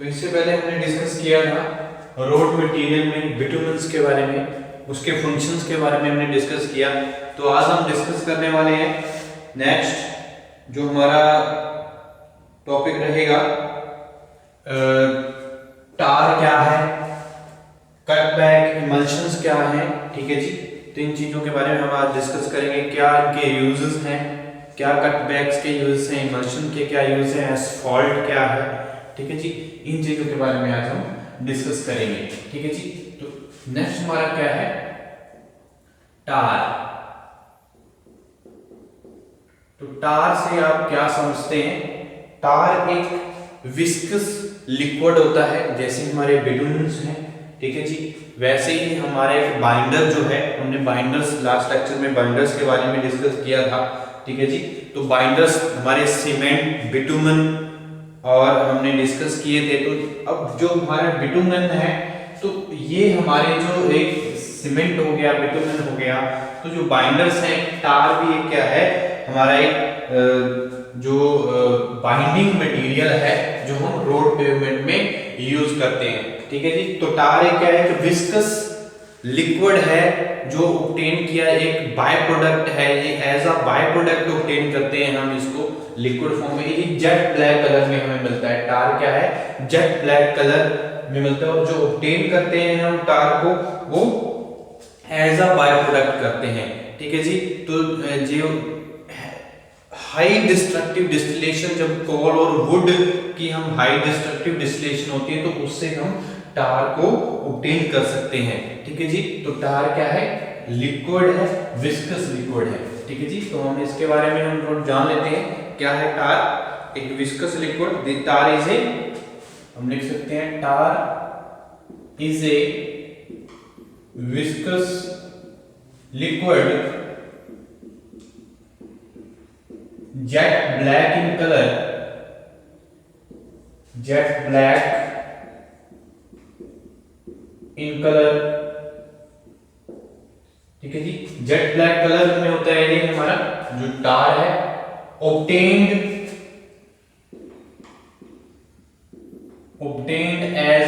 तो इससे पहले हमने डिस्कस किया था रोड मटेरियल में बिटुमेंस के बारे में, उसके फंक्शंस के बारे में हमने डिस्कस किया। तो आज हम डिस्कस करने वाले हैं नेक्स्ट जो हमारा टॉपिक रहेगा, टार क्या है, कटबैक, इमल्शंस क्या है। ठीक है जी, तो इन चीजों के बारे में हम आज डिस्कस करेंगे, क्या इनके यूजेस हैं, क्या कटबैक्स के यूज हैं, इमल्शन के क्या यूज हैं, एस्फॉल्ट क्या है। ठीक है जी, इन चीजों के बारे में आज हम डिस्कस करेंगे। ठीक है जी, तो नेक्स्ट हमारा क्या है, टार। तो टार से आप क्या समझते हैं? टार एक विस्कस लिक्विड होता है, जैसे हमारे बिटुमेंस हैं। ठीक है जी, वैसे ही हमारे बाइंडर जो है, हमने बाइंडर्स लास्ट लेक्चर में बाइंडर्स के बारे में डिस्कस किया था। ठीक है जी, तो बाइंडर्स हमारे सीमेंट, बिटुमेन और हमने डिस्कस किए थे। तो अब जो हमारा बिटुमेन है, तो ये हमारे जो एक सीमेंट हो गया, बिटुमेन हो गया, तो जो बाइंडर्स हैं, टार भी एक क्या है, हमारा एक जो बाइंडिंग मटेरियल है जो हम रोड पेवमेंट में यूज करते हैं। ठीक है जी, तो टार एक क्या है, एक विस्कस लिक्विड है जो ऑब्टेन किया, एक बाय प्रोडक्ट है, ये as a by product obtain करते हैं हम इसको लिक्विड फॉर्म में। ये जेट ब्लैक कलर में हमें मिलता है, टार क्या है, जेट ब्लैक कलर में मिलता है। और जो ऑब्टेन करते हैं हम टार को, वो एज अ बाय प्रोडक्ट करते हैं। ठीक है जी, तो जो हाई डिस्ट्रक्टिव डिस्टिलेशन, जब कोल और वुड की हम हाई डिस्ट्रक्टिव डिस्टिलेशन होती है, तो उससे हम टार को ऑब्टेन कर सकते हैं। ठीक है जी, तो टार क्या है, लिक्विड है, विस्कस लिक्विड है। ठीक है जी, तो हम इसके बारे में हम थोड़ा जान लेते हैं, क्या है टार, एक viscous liquid. Tar is a, हम लिख सकते हैं tar is a viscous liquid jet black in color, jet black in color। ठीक है जी, जेट ब्लैक कलर में होता है ये हमारा जो टार है। obtained as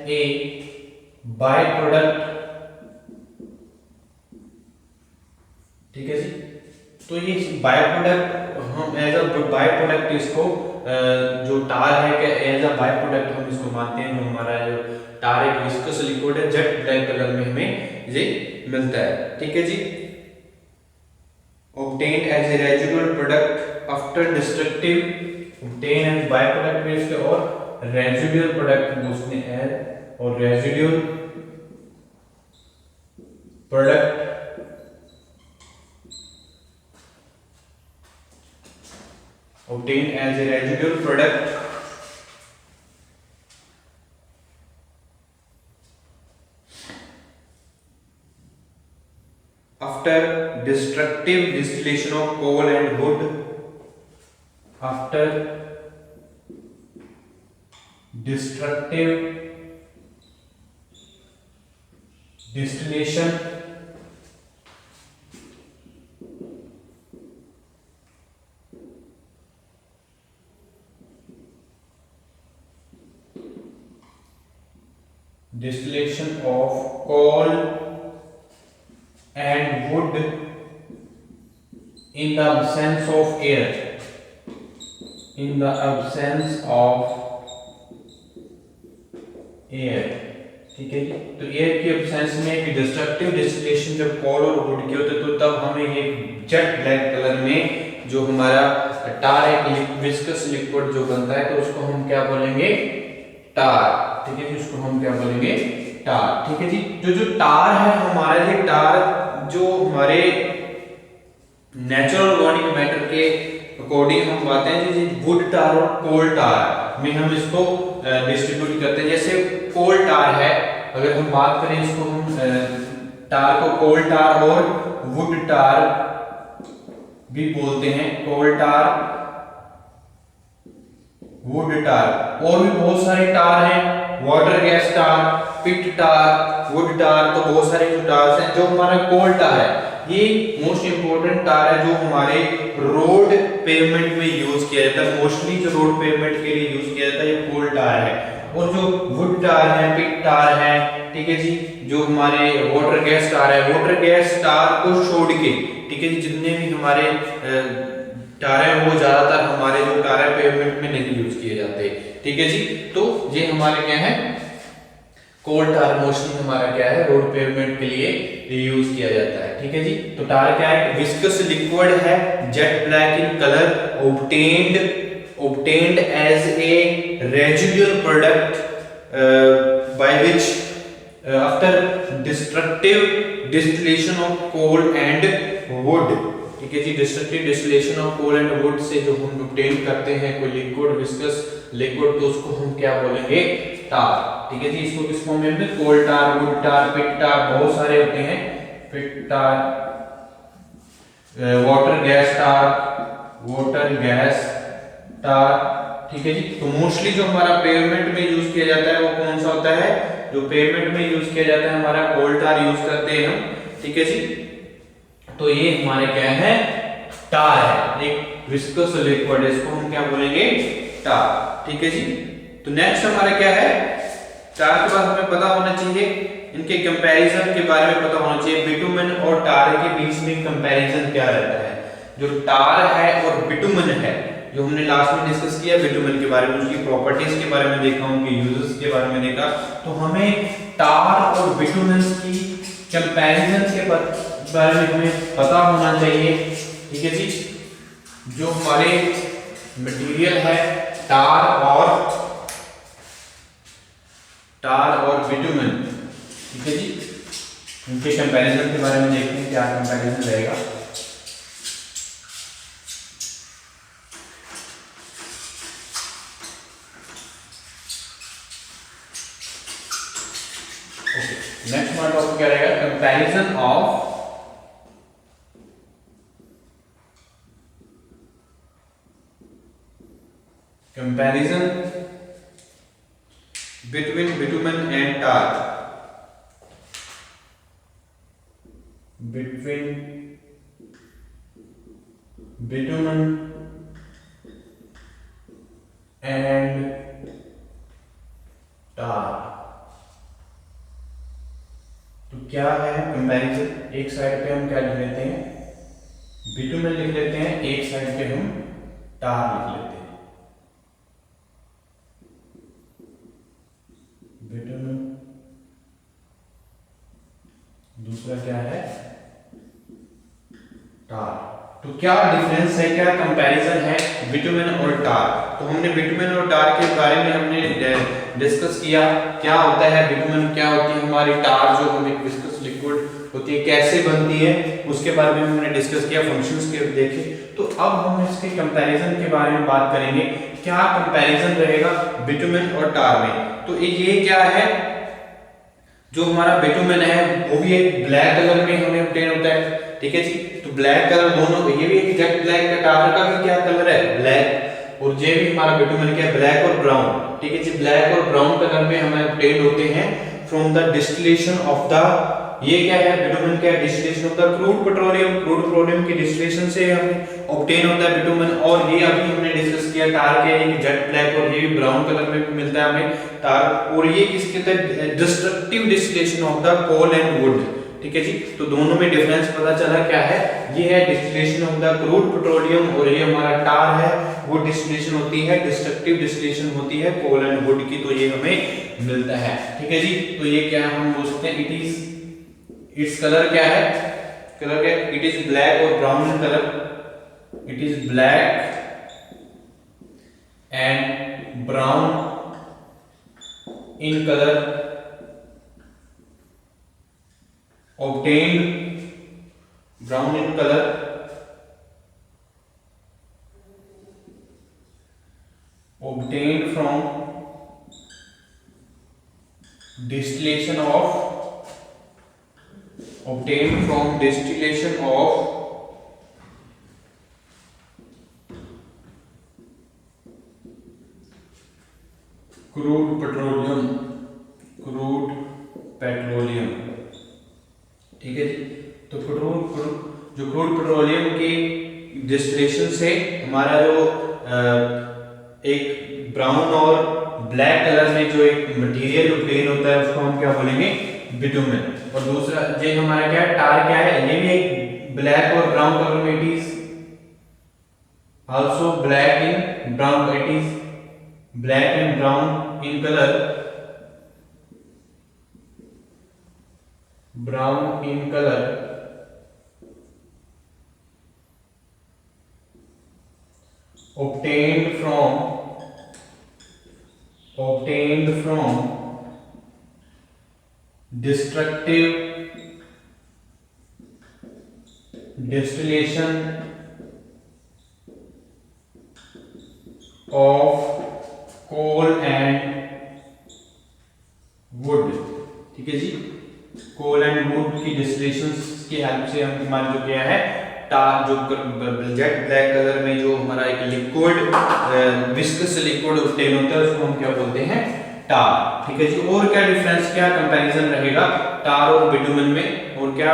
a by product। ठीक है जी, तो ये बाय प्रोडक्ट, हम एज अ बाय प्रोडक्ट इसको जो टार है कि एज अ बाय प्रोडक्ट हम इसको मानते हैं। जो हमारा जो टार एक विस्कस लिक्विड है, जेट ब्लैक कलर में हमें ये मिलता है। ठीक है जी, obtained as a residual product after destructive, obtained as by product में इसके, और रेजिडुअल प्रोडक्ट पूछते हैं, और residual product obtained as a residual product after destructive distillation of coal and wood, after destructive distillation of coal and wood in the absence of air, in the absence of air। ठीक है जी, तो air की absence में एक destructive distillation जब कोल और would की होती है, तो तब हमें ये जेट ब्लैक कलर में जो हमारा टार एक विस्कस लिक्विड जो बनता है, तो उसको हम क्या बोलेंगे, टार। ठीक है जी, उसको हम क्या बोलेंगे, टार। ठीक है जी, जो टार है हमारा, ये टार जो हमारे नेचुरल ऑर्गेनिक मैटर के अकॉर्डिंग हम बातें हैं, जैसे वुड टार और कोल टार में हम इसको डिस्ट्रीब्यूट करते हैं। जैसे कोल टार है, अगर हम बात करें इसको, हम टार को कोल टार और वुड टार भी बोलते हैं, कोल टार, वुड टार। और भी बहुत सारे टार हैं, water gas tar, pit tar, wood tar, तो बहुत सारे जो टार्स हैं। जो हमारा कोल टार है, ये मोस्ट इंपोर्टेंट टार है जो हमारे रोड पेवमेंट में यूज किया जाता है। मोस्टली जो रोड पेवमेंट के लिए यूज किया जाता है ये कोल टार है। और जो वुड टार है, पिट टार है, ठीक है जी, जो हमारे वाटर गैस टार है, वाटर गैस टार को छोड़ के, ठीक है जी, जितने भी हमारे टार है वो ज्यादातर हमारे जो टार है पेवमेंट में नहीं यूज किए जाते, ठीक है जी। तो ये हमारे क्या है, कोल टार मोस्टली हमारा क्या है रोड पेवमेंट के लिए यूज किया जाता है, ठीक है जी। तो टार क्या है, विस्कस लिक्विड है, jet black in colour, obtained as a residual product by which after destructive distillation of coal and wood, ठीक है जी, destructive distillation of coal and wood से जो हम obtain करते हैं कोई लिक्विड, विस्कस लिक्विड, तो उसको हम क्या बोलेंगे, टार, ठीक है जी। इसको किस फॉर्म में, कोल टार, वुड टार, पिट टार, बहुत सारे होते हैं, पिट टार, वाटर गैस टार, वाटर गैस टार, ठीक है जी। तो मोस्टली जो हमारा पेवमेंट में यूज किया जाता है वो कौन सा होता है, जो पेवमेंट में यूज किया जाता है हमारा कोल टार यूज करते हैं हम, ठीक है जी। तो ये हमारे क्या है, टार है, एक विस्कस लिक्विड, इसको हम क्या बोलेंगे, टार, ठीक है जी। तो नेक्स्ट हमारा क्या है, टार के बाद हमें पता होना चाहिए इनके कंपैरिजन के बारे में पता होना चाहिए, बिटुमेन और टार के बीच में कंपैरिजन क्या रहता है। जो टार है और बिटुमेन है, जो हमने लास्ट में डिस्कस किया बिटुमेन के बारे में, उसकी प्रॉपर्टीज के बारे में देखा, उनके यूजेस के बारे में देखा, तो हमें टार और बिटुमेन की कंपैरिजन के बारे में हमें पता होना चाहिए, ठीक है जी। जो हमारे मटेरियल है टार और बिटुमेन, ठीक है जी, उनके कंपैरिजन के बारे में देखते हैं क्या कंपैरिजन रहेगा। नेक्स्ट हमारा टॉपिक क्या रहेगा, comparison of between bitumen and tar, between bitumen and tar. तो क्या है कंपैरिजन, एक साइड पे हम क्या लिख लेते हैं, बिटुमेन लिख लेते हैं, एक साइड पे हम टार लिख लेते हैं, बिटुमेन, दूसरा क्या है, टार। तो क्या डिफरेंस है, क्या कंपैरिजन है बिटुमेन और टार। तो हमने बिटुमेन और टार के बारे में हमने डिस्कस किया, क्या होता है बिटुमेन, क्या होती है हमारी टार, जो हमें विस्कस लिक्विड होती है, कैसे बनती है, उसके बारे में हमने डिस्कस किया, फंक्शंस के देखे। तो अब हम इसके कंपैरिजन के बारे में बात करेंगे, क्या कंपैरिजन रहेगा बिटुमेन और टार में। तो ये क्या है, जो हमारा बिटुमेन है वो भी एक ब्लैक कलर में हमें ऑब्टेन होता है, ठीक है जी। तो ब्लैक कलर दोनों, ये भी एक जेट ब्लैक का, टार का भी क्या कलर है, ब्लैक, और ये भी हमारा बिटुमेन क्या है, ब्लैक और ब्राउन, ठीक है जी। ब्लैक और ब्राउन कलर में हमें ऑब्टेन होते हैं from the distillation of the, ये क्या है बिटुमेन, क्या है, distillation of the crude petroleum, crude petroleum की डिस्टिलेशन से हमें ऑब्टेन होता है बिटुमेन। और ये अभी हमने डिस्कस किया टार के, ये जेट ब्लैक और ये ब्राउन कलर में मिलता है हमें टार, और ये किसके तहत, destructive distillation of the coal and wood, ठीक है जी। तो दोनों में डिफरेंस पता चला क्या है, ये है distillation of the crude petroleum, और ये हमारा टार है, वो डिस्टिलेशन होती है, डिस्ट्रक्टिव डिस्टिलेशन होती है कोल एंड वुड की, तो ये हमें मिलता है, ठीक है जी। तो ये क्या हम बोल सकते हैं, इट्स कलर क्या है, कलर क्या, इट इज ब्लैक और brown in colour, it is black and brown in colour, obtained brown in color, obtained from distillation of, obtained from distillation of crude petroleum, crude petroleum, ठीक है जी। तो जो crude petroleum की distillation से हमारा जो एक ब्राउन और ब्लैक कलर में जो एक मटेरियल ऑब्टेन होता है उसको हम क्या बोलेंगे, बिटुमेन। और दूसरा ये हमारा क्या है, टार क्या है, ये भी एक ब्लैक और ब्राउन कलर में, it is also black in brown, it is black and brown in colour, brown in colour, obtained from destructive distillation of coal and wood। ठीक है जी, कोल एंड वुड की डिस्टिलेशन की हेल्प से हम हमारा जो क्या है, टार, जो जेट ब्लैक कलर में जो हमारा एक लिक्विड विस्कस लिक्विड ऑब्टेन होता है उसको हम क्या बोलते हैं, टार। ठीक है जी, और क्या डिफरेंस, क्या कंपैरिजन रहेगा टार और बिटुमेन में, और क्या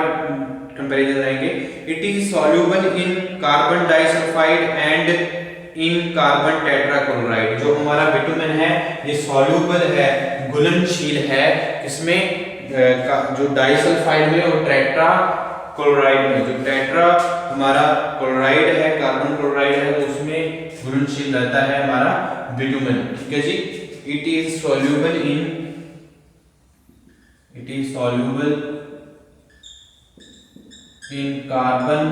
कंपैरिजन रहेंगे, it is soluble in carbon disulphide and in carbon tetrachloride. जो हमारा बिटुमेन है ये सॉल्युबल है, घुलनशील है, इसमें जो डाइसल्फाइड में और टेट्रा क्लोराइड में, जो टेट्रा हमारा क्लोराइड है, कार्बन क्लोराइड है, तो उसमें घुलनशील रहता है हमारा बिटुमेन। ठीक है जी, it is soluble in carbon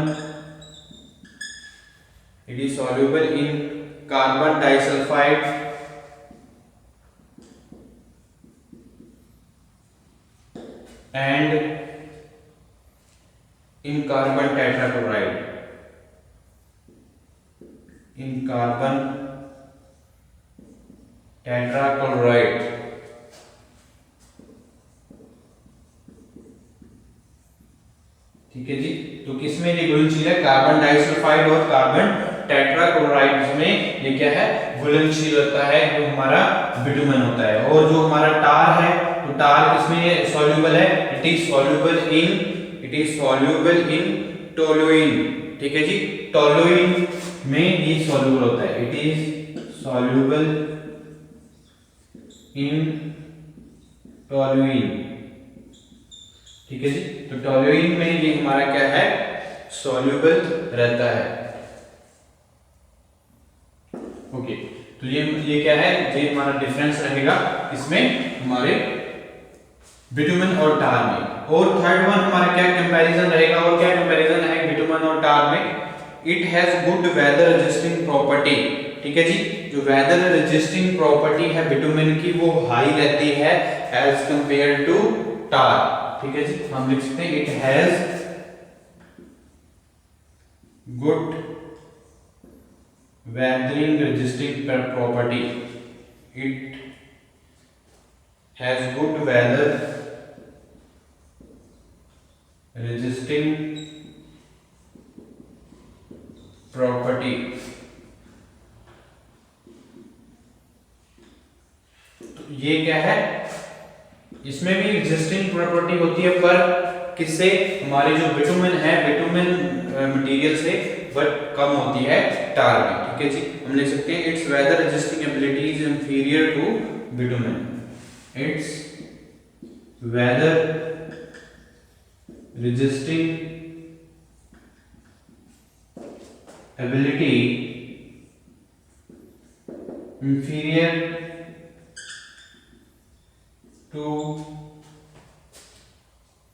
disulphide and in carbon tetrachloride, ठीक है जी, तो किसमें ये घुलनशील है, कार्बन डाइसल्फाइड और कार्बन टेट्राक्लोराइड में ये क्या है, घुलनशील होता है, जो हमारा बिटुमेन होता है। और जो हमारा टार है, तो टार किसमें सॉल्युबल है, it is soluble in toluene. ठीक है जी, टोलुइन में ये सॉल्युबल होता है, it is soluble in toluene. ठीक है जी, तो टोलुइन में ये हमारा क्या है, सॉल्युबल रहता है। ओके, तो ये क्या है, ये हमारा डिफरेंस रहेगा इसमें हमारे बिटुमेन और टार में। और थर्ड वन हमारा क्या कंपैरिजन रहेगा, और क्या कंपैरिजन है बिटुमेन और टार में, it has good weather resisting property. ठीक है जी, जो वेदर रेजिस्टिंग प्रॉपर्टी है बिटुमेन की वो हाई रहती है एज कंपेयर टू टार। ठीक है जी, हम लिख सकते हैं it has good weathering resisting property, it has good weather resisting property। तो ये क्या है, इसमें भी रेजिस्टिंग प्रॉपर्टी होती है, पर किससे, हमारे जो बिटुमेन है, बिटुमेन मटेरियल से, बट कम होती है टार में। ठीक है जी, हम लिख सकते हैं its weather resisting ability is inferior to bitumen, its weather resisting ability inferior to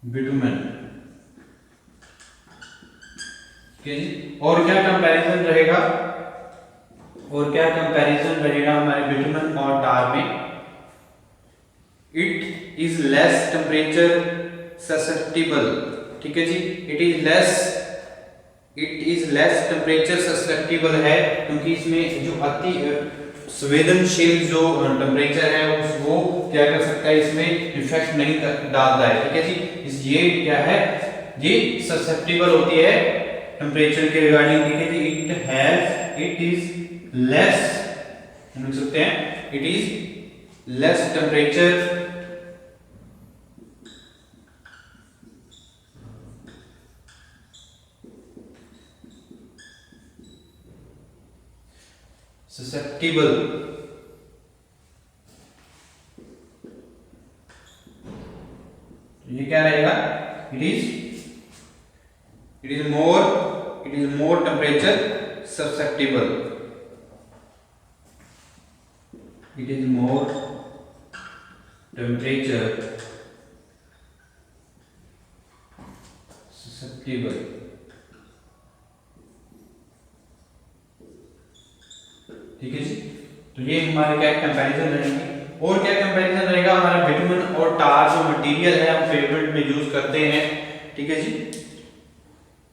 bitumen. और क्या कंपैरिजन रहेगा, हमारे बिटुमेन और टार में, it is less temperature susceptible. ठीक है जी, it is less temperature susceptible है, क्योंकि इसमें जो अति संवेदनशील जो टेम्परेचर है वो क्या कर सकता है, इसमें इफेक्ट नहीं डालता है। ठीक है जी, ये क्या है, ये ससेप्टिबल होती है टेम्परेचर के रिगार्डिंग। ठीक है जी, इट इज लेस, हम लिख सकते हैं it is less temperature susceptible, ये क्या रहेगा, it is more temperature susceptible, it is more temperature susceptible। ठीक है जी, तो ये हमारे क्या कंपैरिजन रहेंगे। और क्या कंपैरिजन रहेगा हमारा, बिटुमेन और टार जो मटेरियल है हम पेवमेंट में यूज करते हैं, ठीक है जी।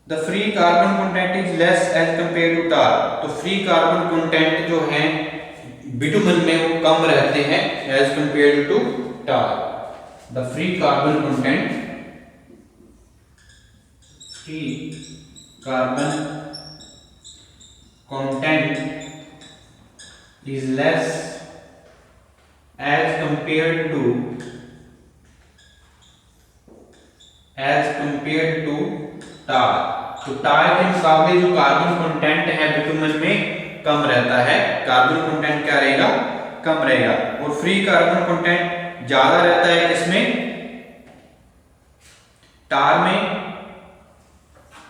The free carbon content is less as compare to tar, तो फ्री कार्बन कंटेंट जो है बिटुमेन में वो कम रहते हैं as compare to tar. The free carbon content is less as compared to tar. तो टार के मुकाबले जो कार्बन कंटेंट है बिटुमेन में कम रहता है, कार्बन कंटेंट क्या रहेगा, कम रहेगा। और फ्री कार्बन कंटेंट ज्यादा रहता है किसमें, टार में,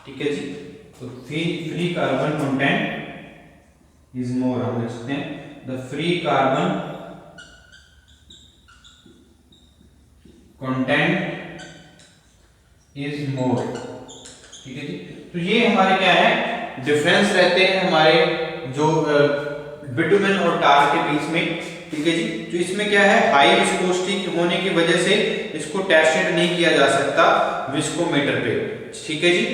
ठीक है जी। तो free carbon content is more, हम लिख सकते हैं the free carbon content is more, ठीक है जी। तो ये हमारे क्या है, डिफरेंस रहते हैं हमारे जो बिटुमेन और टार के बीच में, ठीक है जी। तो इसमें क्या है, हाई विस्कोसिटी होने की वजह से इसको टेस्टेड नहीं किया जा सकता विस्कोमीटर पे, ठीक है जी।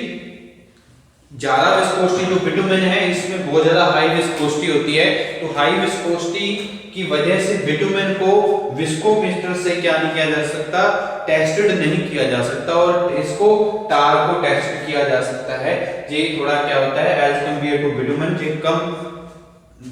ज्यादा विस्कोसिटी जो बिटुमेन है इसमें बहुत ज्यादा हाई विस्कोसिटी होती है, तो हाई विस्कोसिटी की वजह से बिटुमेन को विस्कोमीटर से क्या नहीं किया जा सकता, टेस्टेड नहीं किया जा सकता, और इसको टार को टेस्ट किया जा सकता है। ये थोड़ा क्या होता है एज कंपेयर टू बिटुमेन, ये कम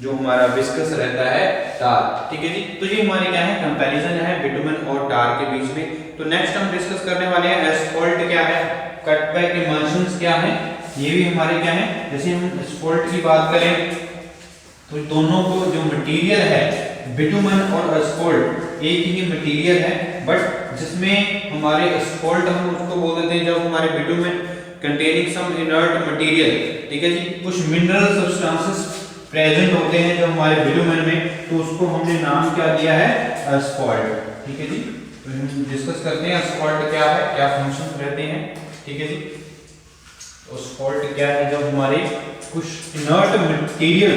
जो हमारा विस्कस रहता है टार, ठीक है जी। तो ये हमारे क्या है, कंपैरिजन है बिटुमेन और टार के बीच में। तो नेक्स्ट हम डिस्कस करने वाले हैं एस्फॉल्ट क्या है, कटबैक इमल्शंस क्या है, ये भी हमारे क्या है। जैसे हम एस्फॉल्ट की बात करें तो दोनों को जो मटेरियल है बिटुमेन और एस्फॉल्ट एक ही मटेरियल है, बट जिसमें हमारे एस्फॉल्ट हम उसको बोल देते हैं जब हमारे bitumen containing some inert material, ठीक है जी, कुछ मिनरल सब्सटेंसेस प्रेजेंट होते हैं जो हमारे बिटुमेन में, तो उसको हमने नाम क्या दिया है, एस्फॉल्ट, ठीक है जी। तो हम डिस्कस करते हैं एस्फॉल्ट क्या है, क्या फंक्शंस रहते हैं, ठीक है जी। तो एस्फॉल्ट क्या है, जब हमारे कुछ इनर्ट मटेरियल,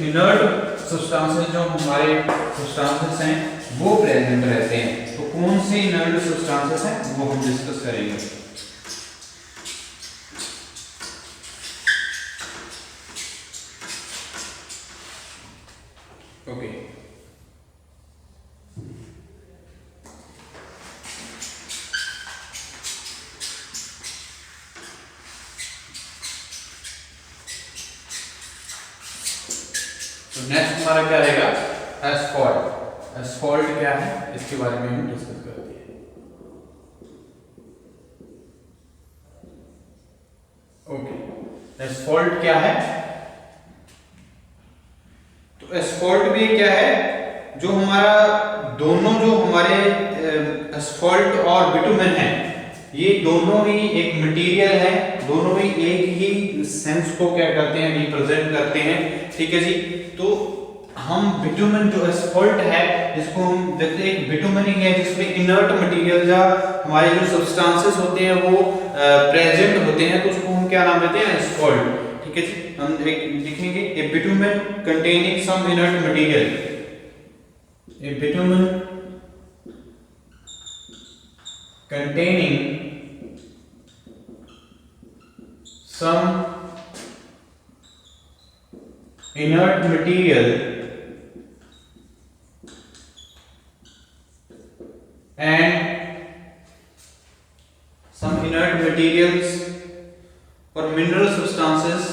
इनर्ट सब्सटेंसेस जो हमारे सब्सटेंसेस हैं वो प्रेजेंट रहते हैं। तो कौन से इनर्ट सब्सटेंसेस हैं वो हम डिस्कस करेंगे। ओके, तो नेक्स्ट हमारा क्या रहेगा, एस्फॉल्ट। एस्फॉल्ट क्या है इसके बारे में हम डिस्कस करते हैं। ओके, एस्फॉल्ट क्या है, तो एस्फॉल्ट भी क्या है, जो हमारा दोनों जो हमारे एस्फॉल्ट और बिटुमेन है ये दोनों ही एक मटेरियल है, दोनों ही एक ही सेंस को क्या करते हैं, रिप्रेजेंट करते हैं, ठीक है जी। तो हम बिटुमेन जो एस्फॉल्ट है जिसको हम देखते हैं बिटुमेन ही है जिसमें इनर्ट मटेरियल या हमारे जो सब्सटेंसेस होते हैं वो प्रेजेंट होते हैं, तो उसको हम क्या नाम देते हैं, एस्फॉल्ट, ठीक है जी। हम लिखेंगे a bitumen containing some inert material, a bitumen containing some inert material and some inert materials or mineral substances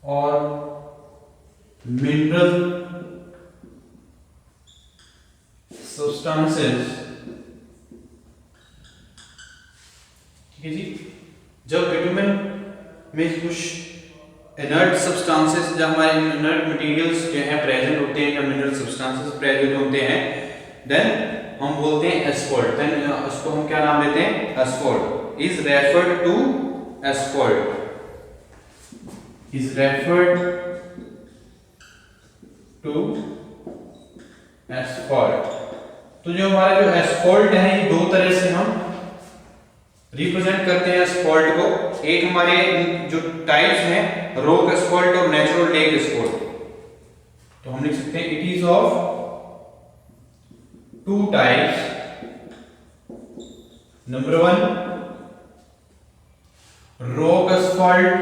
or mineral substances, ठीक है जी। जब बिटुमेन में कुछ इनर्ट सब्सटेंसेस, जब हमारे इनर्ट मटेरियल्स जो हैं प्रेजेंट होते हैं, जब मिनरल सब्सटेंसेस प्रेजेंट होते हैं, देन हम बोलते हैं एस्फॉल्ट। देन उसको हम क्या नाम देते हैं? Asphalt. Is referred to asphalt, is referred to asphalt. तो जो हमारा जो एस्फॉल्ट है, ये दो तरह से हम रिप्रेजेंट करते हैं एस्फॉल्ट को। एक हमारे जो टाइप्स हैं, रॉक एस्फॉल्ट और नेचुरल लेक एस्फॉल्ट। तो हम लिख सकते हैं it is of two types. Number 1 rock asphalt,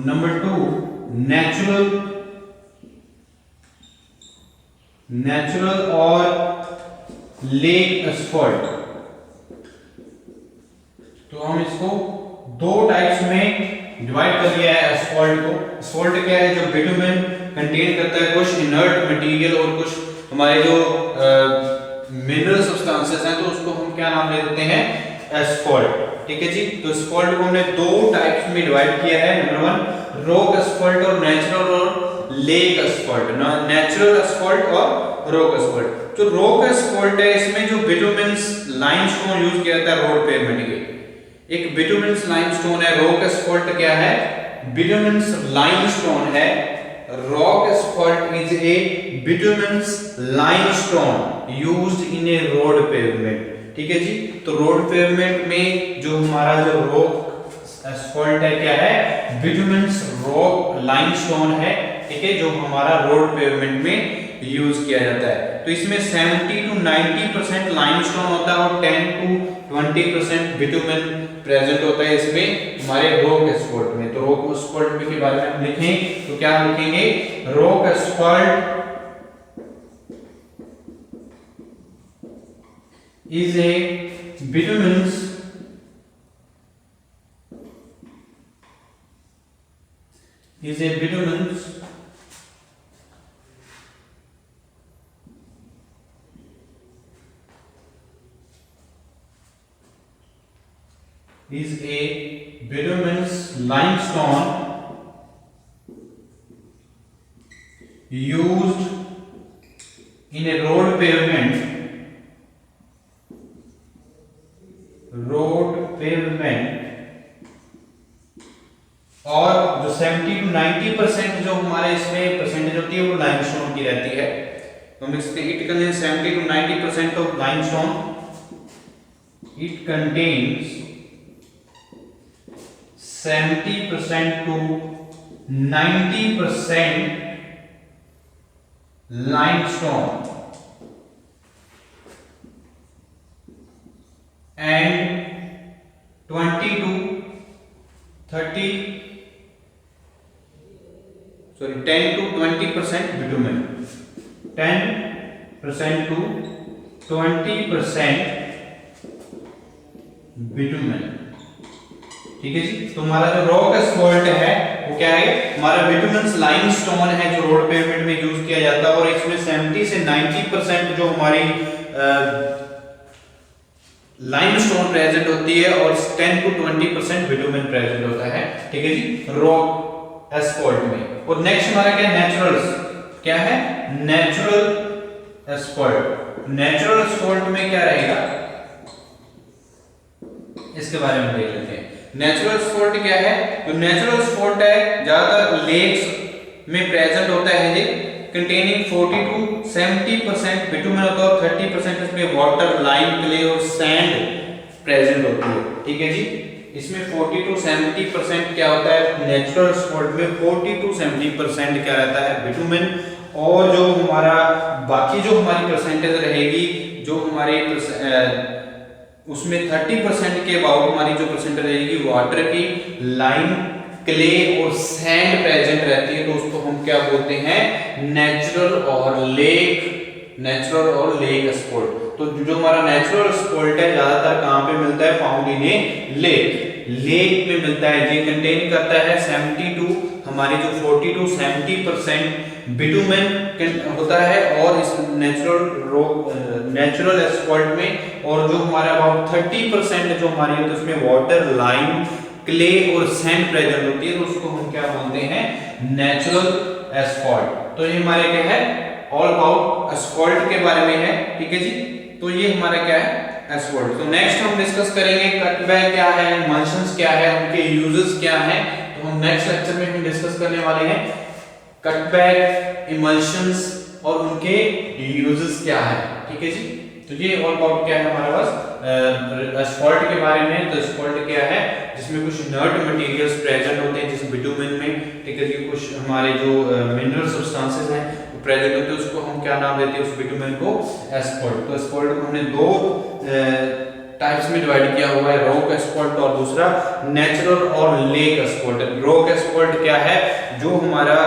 number 2 natural और लेक एस्फॉल्ट। तो हम इसको दो टाइप्स में डिवाइड कर दिया है एस्फॉल्ट को। एस्फॉल्ट क्या है? जो बिटुमेन कंटेन करता है कुछ इनर्ट मटेरियल और कुछ हमारे जो मिनरल सब्सटेंसेस हैं, तो उसको हम क्या नाम दे देते हैं? एस्फॉल्ट। ठीक है जी। तो एस्फॉल्ट को हमने दो टाइप्स में डिवाइड किया है। नंबर 1 रॉक एस्फॉल्ट और नेचुरल और लेक एस्फॉल्ट। नेचुरल एस्फॉल्ट और रॉक एस्फॉल्ट। जो रॉक एस्फॉल्ट है, इसमें जो बिटुमेन्स लाइमस्टोन यूज किया जाता है रोड पेवमेंट के। एक बिटुमेन्स लाइमस्टोन है। रॉक एस्फॉल्ट क्या है? बिटुमेन्स लाइमस्टोन है। Rock asphalt is a bituminous limestone used in a road pavement. ठीक है जी। तो रोड पेवमेंट में जो हमारा जो रॉक एस्फॉल्ट है क्या है? बिटुमेन्स रॉक लाइमस्टोन है। ठीक है, जो हमारा रोड पेवमेंट में यूज किया जाता है। तो इसमें 70 to 90% लाइमस्टोन होता है और 10 to 20% बिटुमेन प्रेजेंट होता है इसमें हमारे रॉक एस्फॉल्ट में। तो रॉक एस्फॉल्ट के बारे में हम लिखें तो क्या लिखेंगे? Rock asphalt is a bituminous limestone used in a road pavement और जो 70 to 90% जो हमारे इसमें परसेंटेज होती है वो लाइमस्टोन की रहती है। तो हम इसके it contains 70 to 90% of limestone. It contains 70% to 90% limestone and 20 to 30 10 to 20% bitumen। 10% to 20% bitumen. ठीक है जी। तो हमारा जो रॉक एस्फॉल्ट है वो क्या है? हमारा बिटुमेन्स लाइमस्टोन है जो रोड पेवमेंट में यूज किया जाता है और इसमें 70 से 90% जो हमारी लाइमस्टोन प्रेजेंट होती है और 10 to 20% बिटुमेन प्रेजेंट होता है। ठीक है जी, रॉक एस्फॉल्ट में। और नेक्स्ट हमारा क्या है? नेचुरल। क्या है? Natural asphalt. नेचुरल एस्फॉल्ट में क्या रहेगा इसके बारे में देख लेते हैं। नेचुरल एस्फॉल्ट क्या है? तो नेचुरल एस्फॉल्ट है ज्यादातर लेक्स में प्रेजेंट होता है जी, कंटेनिंग 40 to 70% बिटुमेन होता है और 30% इसमें वाटर, लाइम, क्ले और सैंड प्रेजेंट होती है। ठीक है जी। इसमें 40 to 70% क्या होता है? नेचुरल एस्फॉल्ट में 40 to 70% क्या रहता है? बिटुमेन। और जो हमारा बाकी जो हमारी परसेंटेज रहेगी, जो हमारे उसमें 30% के अबाउट हमारी जो परसेंटेज रहेगी वाटर की, लाइम, क्ले और सैंड प्रेजेंट रहती है। तो उसको हम क्या बोलते हैं? नेचुरल और लेक एस्फॉल्ट। तो जो हमारा नेचुरल एस्फॉल्ट है ज्यादातर कहां पे मिलता है? Found in A lake. Lake में मिलता है। ये कंटेन करता है 72 हमारे जो 40 to 70% बिटुमेन होता है और इस नेचुरल एस्फॉल्ट में, और जो हमारा अबाउट 30% जो हमारी होती है उसमें वाटर, लाइम, क्ले और सैंड प्रेजेंट होती है, तो उसको हम क्या बोलते हैं, नेचुरल एस्फॉल्ट। तो ये हमारे क्या है, ऑल अबाउट एस्फॉल्ट के बारे में है, ठीक है जी। तो ये हमारा क्या है, एस्फॉल्ट। तो नेक्स्ट हम डिस्कस करेंगे कटबैक क्या है, इमल्शंस क्या है, उनके यूजेस क्या है। तो हम नेक्स्ट लेक्चर में हम डिस्कस करने वाले हैं कटबैक, इमल्शंस और उनके यूजेस क्या है, ठीक है जी। तो ये ऑल अबाउट क्या है हमारे पास एस्फॉल्ट के बारे में। तो एस्फॉल्ट क्या है, जिसमें कुछ नट मटेरियल्स प्रेजेंट होते हैं जिस बिटुमेन में, ठीक है जी। कुछ हमारे जो मिनरल सब्सटेंसेस हैं वो प्रेजेंट होते हैं, उसको हम क्या नाम देते हैं, उस बिटुमेन को एस्फॉल्ट। तो एस्फॉल्ट को हमने दो टाइप्स में डिवाइड किया हुआ है, रॉक एस्फॉल्ट और दूसरा नेचुरल और लेक एस्फॉल्ट। रॉक एस्फॉल्ट क्या है, जो हमारा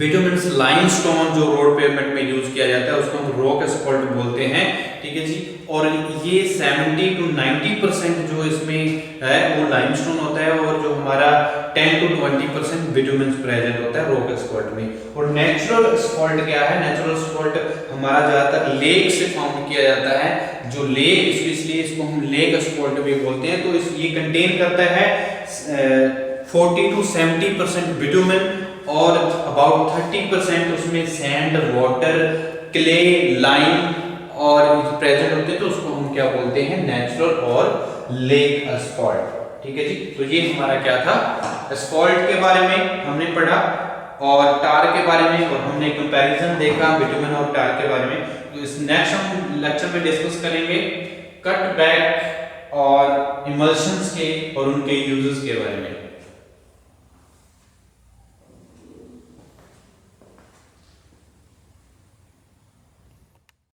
बिटुमेन्स लाइमस्टोन जो रोड पेवमेंट में यूज किया जाता है उसको हम रॉक एस्फॉल्ट बोलते हैं, ठीक है जी। और ये 70 to 90% जो इसमें है वो लाइमस्टोन होता है, और जो हमारा 10 to 20% बिटुमेन्स प्रेजेंट होता है रॉक एस्फॉल्ट में। और नेचुरल एस्फॉल्ट क्या है, नेचुरल एस्फॉल्ट हमारा ज्यादातर लेक से फाउंड किया जाता है, जो लेक, इसलिए इसको हम लेक एस्फॉल्ट भी बोलते हैं। तो ये कंटेन करता है 40 to 70% बिटुमेन और अबाउट 30% उसमें सैंड, वाटर, क्ले, लाइम और प्रेजेंट होते हैं, तो उसको हम क्या बोलते हैं, नेचुरल और लेक एस्फॉल्ट, ठीक है जी। तो ये हमारा क्या था, एस्फॉल्ट के बारे में हमने पढ़ा और टार के बारे में, और हमने कंपैरिजन देखा बिटुमेन और टार के बारे में। तो इस नेक्स्ट हम लेक्चर में डिस्कस करेंगे कट बैक और इमल्शंस के और उनके यूजेस के बारे में।